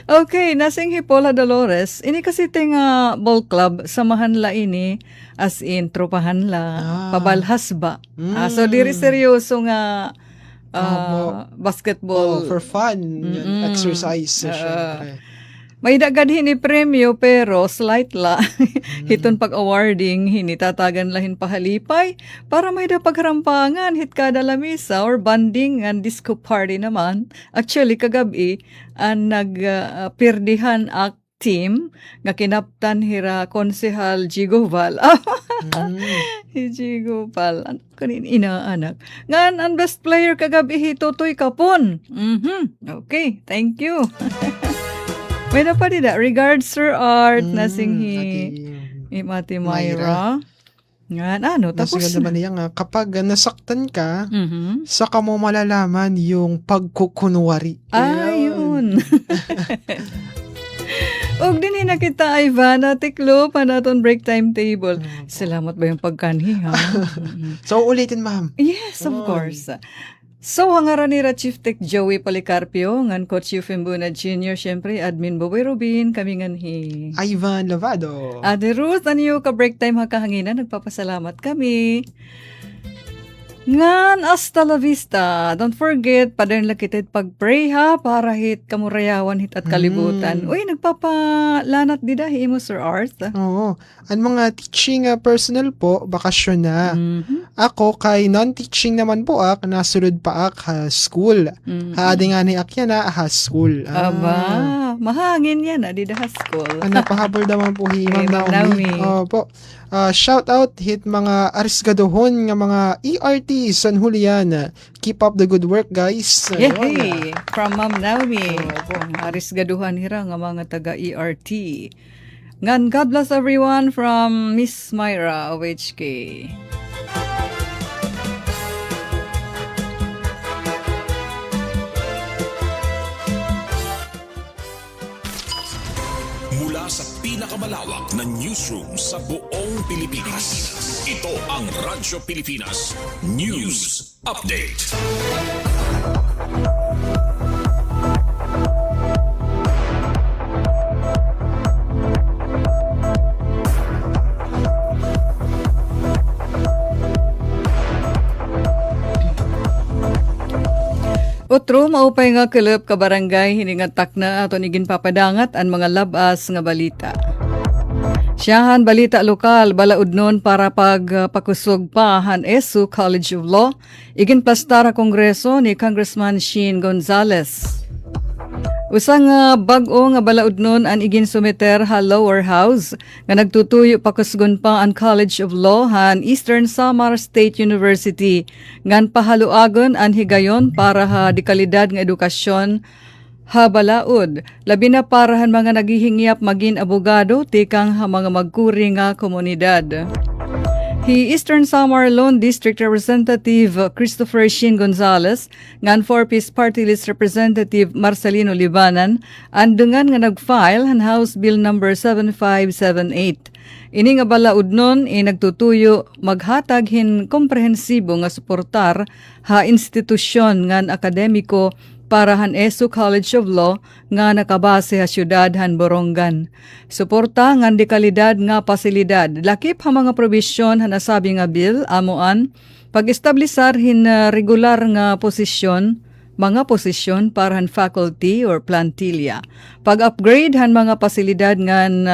Okay, nasing Hipola Dolores. Ini kasi ting ball club, samahan la ini, as in, tropahan la, pabalhas ba? So, diri seryoso nga basketball. For fun. Yan, exercise. Syempre. May dagad hini premyo pero slight la. Hiton pag-awarding, hinitatagan lahin pahalipay para may da pagharampangan hit kada lamisa or banding and disco party naman. Actually, kagabi, ang nagpirdihan ak team nga kinaptan hira konsehal Gigoval. Gigoval. Ano kanin inaanak? Ngan ang best player kagabi hitotoy kapon. Okay, thank you. May na pa nila. Regards, Sir Art, nasinghi Imati Myra. Nga, tapos Nasing naman niya nga, kapag nasaktan ka, saka mo malalaman yung pagkukunwari. Yun. Og din nakita Ivan Tiklo panaton break timetable. Salamat ba yung pagkanhi ha? So, ulitin, ma'am. Yes, of course. So, hangaran ni Chief Tech Joey Policarpio, ngan Coach Eufem Buna Jr., syempre, Admin Boboy Rubin, kami ngan Ivan Lavado. Ate Ruth, ano ka break time hakahanginan, nagpapasalamat kami. Ngan, hasta la vista. Don't forget, padern lakitit pag-pray ha, para hit kamurayawan hit at kalibutan. Uy, nagpapalanat di dahi mo, Sir Art. Oo. Ang mga teaching personnel po, bakasyon na. Ako, kay non-teaching naman po nasulod pa school. Haadi nga ni akya na school. Aba, mahangin yan, di da school. Napahabol naman po Ma'am Naomi. Opo. Shout out hit mga arisgadohon nga mga ERT San Julian. Keep up the good work, guys. Yay! From Ma'am Naomi. Arisgaduhan hira nga mga taga ERT. Ngan, God bless everyone from Miss Myra OHK. Mula sa pinakamalawak na newsroom sa buong Pilipinas. Ito ang Radyo Pilipinas News Update. Otro, maupay nga kilap ka barangay, hiningatak na ato nigin papadangat ang mga labas nga balita. Siyahan balita lokal, balaod nun para pagpakusog pa han ESU College of Law, igin plastara kongreso ni Congressman Sheen Gonzales. Usang bag-o nga balaod nun ang igin sumeter ha lower house nga nagtutuyo pakusgon pa ang College of Law han Eastern Samar State University ngan pahaluagon ang higayon para ha dekalidad nga edukasyon ha balaod labi na para han mga naghihingiap maging abogado tikang ha mga magkuri nga komunidad. Eastern Samar Lone District Representative Christopher Sheen Gonzales, ngan 4-piece party list Representative Marcelino Libanan, andungan nga nag-file han House Bill number 7578. Ini nga balaod nun, nagtutuyo maghatag hin komprehensibo nga suportar ha institusyon ngan akademiko para han ESU College of Law nga nakabase ha syudad han Borongan. Suporta ngan dekalidad nga pasilidad. Lakip ha mga probisyon han nasabi nga bill amuan pag-establisar hin regular nga posisyon, mga posisyon para han faculty or plantilla. Pag-upgrade han mga pasilidad ngan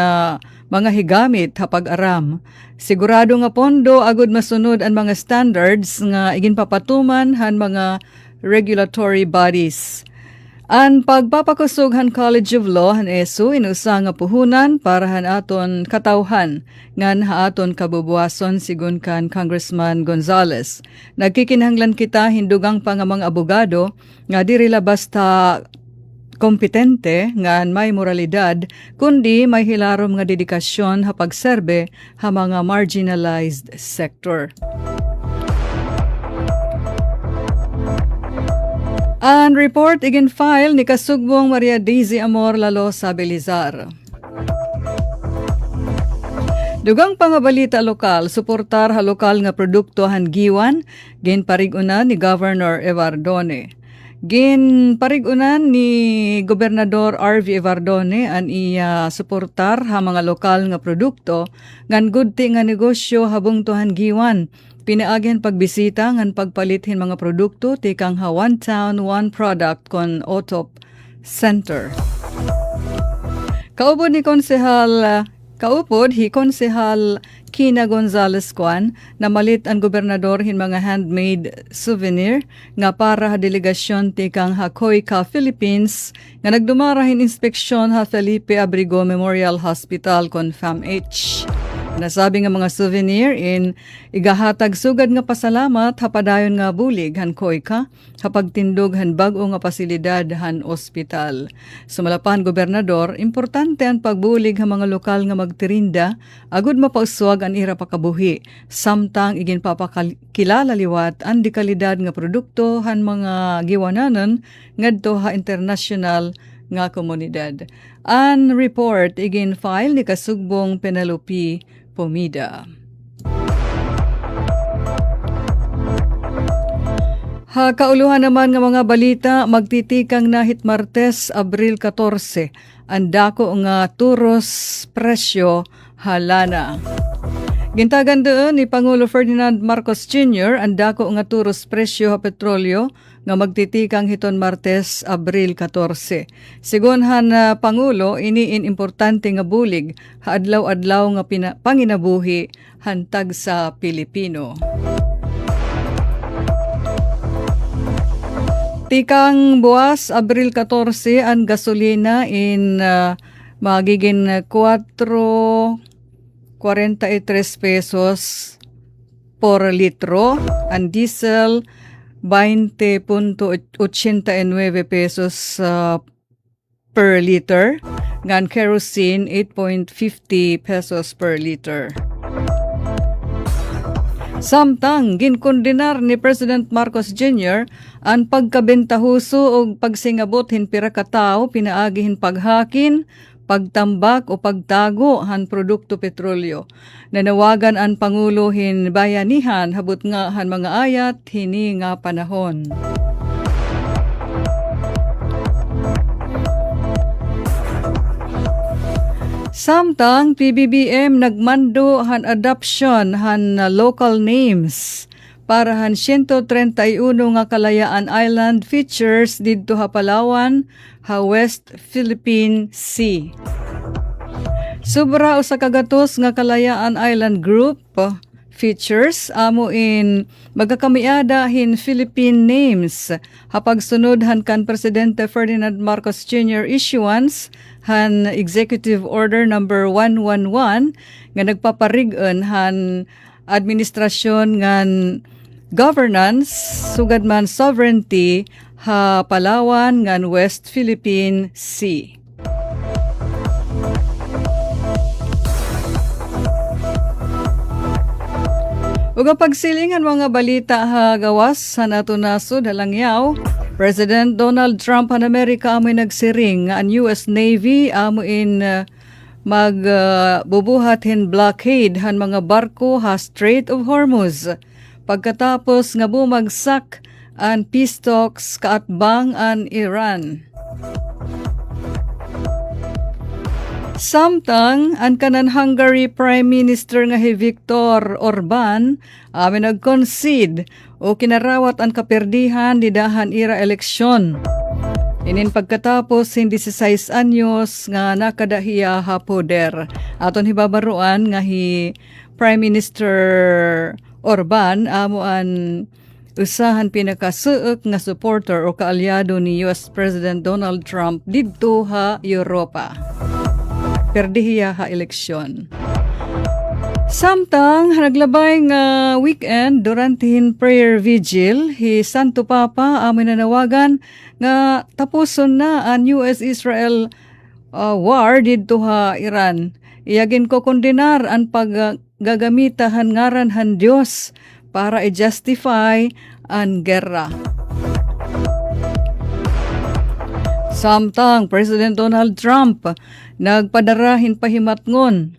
mga higamit ha pag-aram. Sigurado nga pondo agud masunod ang mga standards nga igin papatuman han mga regulatory bodies. Ang pagpapakusog han College of Law han ESU inusa nga puhunan para han aton katawhan ngan ha aton kabubuason sigun kan Congressman Gonzales. Nagkikinahanglan kita hindugang pa nga mga abogado nga diri la basta kompetente nga may moralidad kundi may hilarom nga dedikasyon ha pagserbe ha mga marginalized sector. Ang report igin file ni Kasugbong Maria Daisy Amor Lalosa Belizar. Dugang pangabalita lokal, suportar ha lokal nga produkto han giwan, ginpariguna ni Governor Evardone. Gin parigunan ni Gobernador R.V. Evardone an iya suportar ha mga lokal nga produkto ngan gudti nga negosyo habong tuhan giwan. Pinaagihan pagbisita ngan pagpalithin mga produkto tikang ha one town, one product kon OTOP Center. Kaupod hi Konsehal Kina Gonzales Kwan na malit ang gobernador hin mga handmade souvenir nga para ha delegasyon tikang Hakoy ka Philippines nga nagdumarahin inspeksyon ha Felipe Abrigo Memorial Hospital kon FAMH. Nasabi nga mga souvenir in igahatag sugad nga pasalamat hapadayon nga bulig han Koyka hapagtindog han bag-o nga pasilidad han ospital. Sumalapan gobernador, importante ang pagbulig ha mga lokal nga magtirinda agud mapauswag ang ira pakabuhi samtang igin papakilala liwat ang dekalidad nga produkto han mga giwananon ngadto ha international nga komunidad. An report igin file ni Kasugbong Penelope Pomida. Ha kauluhan naman nga mga balita magtitikang nahit Martes, Abril 14 ang dako nga turos presyo halana. Gintagan doon ni Pangulo Ferdinand Marcos Jr. ang dako nga turos presyo ha petrolyo nga magtitikang hiton Martes, Abril 14. Sigunhan na Pangulo, iniin importante nga bulig ha adlaw-adlaw nga panginabuhi hantag sa Pilipino. Tikang buwas, Abril 14, ang gasolina in magiging 4.43 pesos por litro. Ang diesel, 20.89 pesos per liter. Ngan kerosene, 8.50 pesos per liter. Samtang ginkondenar ni President Marcos Jr. ang pagkabentahuso o pagsingabot hin pira ka tawo pinaagihin paghakin, pagtambak o pagtago han produkto petrolyo. Nanawagan ang Pangulo hin bayanihan habut nga han mga ayat hini nga panahon. Samtang PBBM nagmando han adoption han local names para han 131 nga Kalayaan Island features didto ha Palawan, ha West Philippine Sea. Sobra usa ka gatos nga Kalayaan Island group features amo in magakamiada hin Philippine names hapagsunod han kan Presidente Ferdinand Marcos Jr. issuance han Executive Order number 111 nga nagpaparig-on han administrasyon ngan governance sugad man sovereignty ha Palawan ngan West Philippine Sea. Uga pagsilingan mga balita ha gawas sa nato nasod halangyaw, President Donald Trump han Amerika amoy nagsiring nga ang US Navy amoin magbubuhat hin blockade han mga barko ha Strait of Hormuz. Pagkatapos nga bumagsak ang peace talks kaatbang ang Iran. Samtang ang kanan Hungary Prime Minister nga si Viktor Orban amin nag-concede o kinarawat ang kaperdihan di dahan ira eleksyon. Inin pagkatapos hindi 16 anyos nga nakadahiya ha poder. Aton hibabaruan nga hi Prime Minister Orban amuan usahan pinakasuok nga supporter o kaalyado ni US President Donald Trump didto ha Europa. Perdihiya ha eleksyon. Samtang naglabay nga weekend durantin prayer vigil hi Santo Papa amin nanawagan nga tapuson na ang US-Israel war didto ha Iran. Iyagin ko kondenar ang paggagamitahan ngaran han Dios para i-justify ang gera. Samtang President Donald Trump nagpadarahin pahimatngon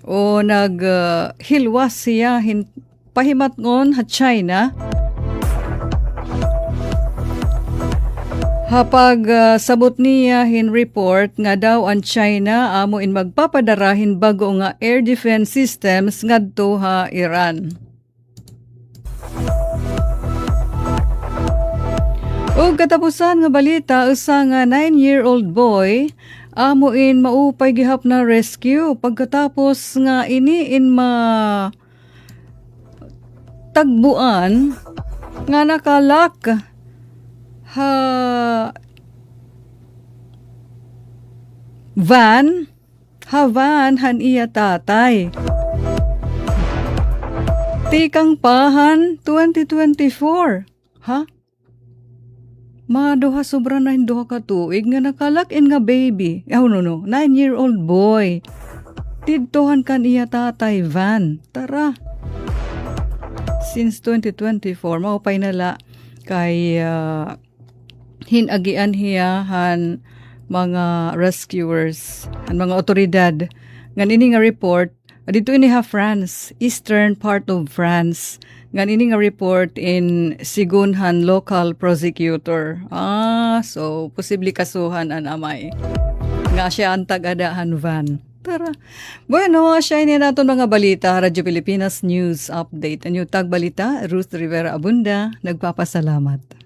o naghilwas siya pahimatngon ha China Hapag sabot niya hin report nga daw ang China amo in magpapadarahin bago nga air defense systems ngadto ha Iran. O katapusan nga balita, usa nga 9-year-old boy amo in maupay gihap na rescue pagkatapos nga iniin tagbuan nga nakalak van han iya tatay. Tikang pahan 2024. Ha? Mga duha sobra na duha ka tuig nga nakalak-in nga baby. Oh, no. 9-year-old boy. Tidtohan kan iya tatay van. Tara. Since 2024, maupay nala kay hinagian hiyahan mga rescuers, ang mga otoridad. Ngan ini nga report, dito ini ha France, eastern part of France. Ngan ini nga report in Sigunhan local prosecutor. So posible kasuhan an amay. Nga siya ang tagadahan van. Tara. Bueno, siya ini naton mga balita, Radyo Pilipinas News Update. Ang tagbalita, Ruth Rivera Abunda, nagpapasalamat.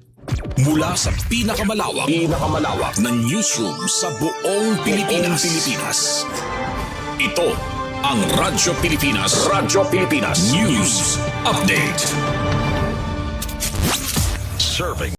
Mula sa pinakamalawak na newsroom sa buong Pilipinas. Ito ang Radyo Pilipinas News Update. Serving